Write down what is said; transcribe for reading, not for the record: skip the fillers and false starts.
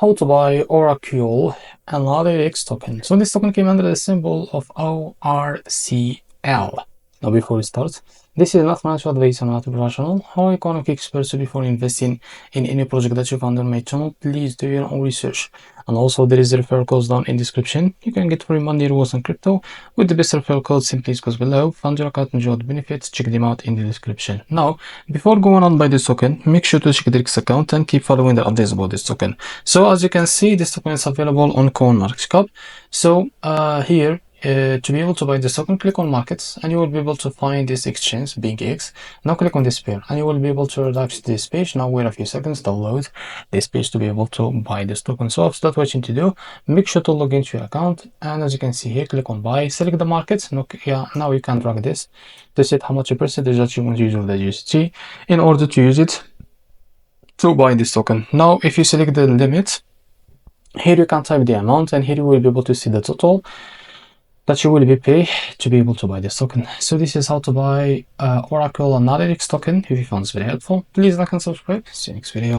how to buy Oracul analytics token. So this token came under the symbol of ORCL. Now before we start, this is not financial advice or not professional or economic experts. So before investing in any project that you found on my channel, please do your own research. And also there is a referral code down in description. You can get free money rewards on crypto with the best referral code. Simply goes below. Fund your account, enjoy the benefits. Check them out in the description. Now before going on by this token, make sure to check the X account and keep following the updates about this token. So as you can see, this token is available on CoinMarketCap. So here to be able to buy this token, click on markets and you will be able to find this exchange, Big X. Now click on this pair and you will be able to relax this page. Now wait a few seconds to load this page to be able to buy this token. So after that, what you need to do, make sure to log into your account, and as you can see here, click on buy, select the markets. Now you can drag this to set how much a percentage that you want to use of the USDT in order to use it to buy this token. Now if you select the limit, here you can type the amount and here you will be able to see the total that you will be paid to be able to buy this token. So this is how to buy Oracle Analytics token. If you found this very helpful, please like and subscribe. See you next video.